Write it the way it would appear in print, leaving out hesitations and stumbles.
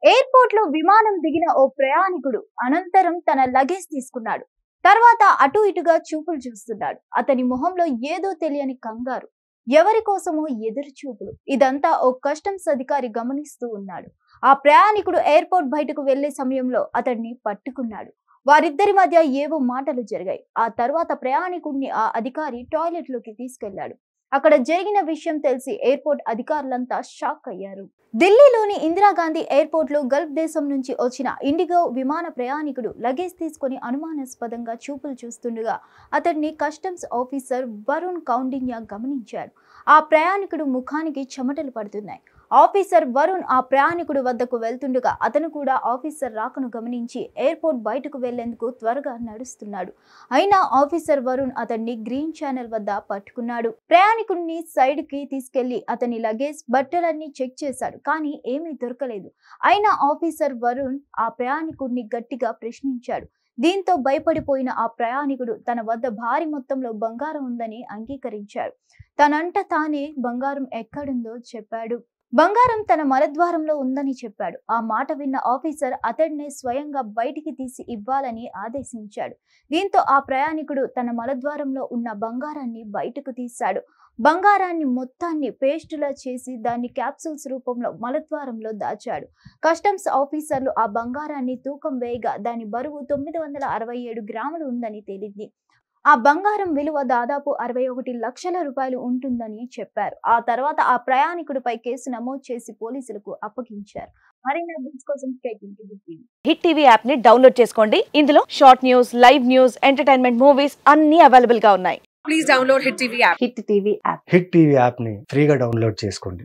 Airport లో విమానం దిగిన ఓ ప్రయాణికుడు అనంతరం తన లగేజ్ తీసుకున్నాడు. తర్వాత అటు ఇటుగా చూపులు చూస్తున్నాడు. అతని మొహంలో ఏదో తెలియని కంగారు, ఎవరి కోసమో ఎదురు చూపులు. ఇదంతా ఓ కస్టమ్స్ అధికారి గమనిస్తూ ఉన్నాడు. ఆ ప్రయాణికుడు ఎయిర్పోర్ట్ బయటకు వెళ్లే సమయంలో అతన్ని పట్టుకున్నాడు. వారిద్దరి మధ్య ఏవో మాటలు జరిగాయి. ఆ తర్వాత ప్రయాణికుడిని ఆ అధికారి టాయిలెట్ లోకి తీసుకెళ్లాడు. అక్కడ జరిగిన విషయం తెలిసి ఎయిర్పోర్ట్ అధికారులంతా షాక్ అయ్యారు. ఢిల్లీలోని ఇందిరాగాంధీ ఎయిర్పోర్ట్ లో గల్ఫ్ దేశం నుంచి వచ్చిన ఇండిగో విమాన ప్రయాణికుడు లగేజ్ తీసుకుని అనుమానాస్పదంగా చూపులు చూస్తుండగా అతన్ని కస్టమ్స్ ఆఫీసర్ వరుణ్ కౌండిన్యా గమనించాడు. ఆ ప్రయాణికుడు ముఖానికి చెమటలు పడుతున్నాయి. ఆఫీసర్ వరుణ్ ఆ ప్రయాణికుడు వద్దకు వెళ్తుండగా అతను కూడా ఆఫీసర్ రాకను గమనించి ఎయిర్పోర్ట్ బయటకు వెళ్లేందుకు త్వరగా నడుస్తున్నాడు. అయినా ఆఫీసర్ వరుణ్ అతన్ని గ్రీన్ ఛానల్ వద్ద పట్టుకున్నాడు. ప్రయాణికుడిని సైడ్ కి తీసుకెళ్లి అతని లగేజ్ బట్టలన్నీ చెక్ చేశాడు. కానీ ఏమీ దొరకలేదు. అయినా ఆఫీసర్ వరుణ్ ఆ ప్రయాణికుడిని గట్టిగా ప్రశ్నించాడు. దీంతో భయపడిపోయిన ఆ ప్రయాణికుడు తన వద్ద భారీ మొత్తంలో బంగారం ఉందని అంగీకరించాడు. తనంట తానే బంగారం ఎక్కడుందో చెప్పాడు. బంగారం తన మలద్వారంలో ఉందని చెప్పాడు. ఆ మాట విన్న ఆఫీసర్ అతడినే స్వయంగా బయటికి తీసి ఇవ్వాలని ఆదేశించాడు. దీంతో ఆ ప్రయాణికుడు తన మలద్వారంలో ఉన్న బంగారాన్ని బయటకు తీశాడు. బంగారాన్ని మొత్తాన్ని పేస్టులా చేసి దాన్ని క్యాప్సూల్స్ రూపంలో మలద్వారంలో దాచాడు. కస్టమ్స్ ఆఫీసర్లు ఆ బంగారాన్ని తూకం వేయగా దాని బరువు 967 గ్రాములు ఉందని తేలింది. ఆ బంగారం విలువ దాదాపు 61 లక్షల రూపాయలు ఉంటుందని చెప్పారు. ఆ తర్వాత ఆ ప్రయాణికుడిపై కేసు నమోదు చేసి పోలీసులకు అప్పగించారు. మరిన్ని అప్డేట్స్ కోసం stay tuned. Hit TV app ని డౌన్లోడ్ చేసుకోండి. ఇందులో short news, live news, entertainment movies అన్ని అవైలబుల్ గా ఉన్నాయి. Please download hit TV app. Hit TV app ని ఫ్రీగా డౌన్లోడ్ చేసుకోండి.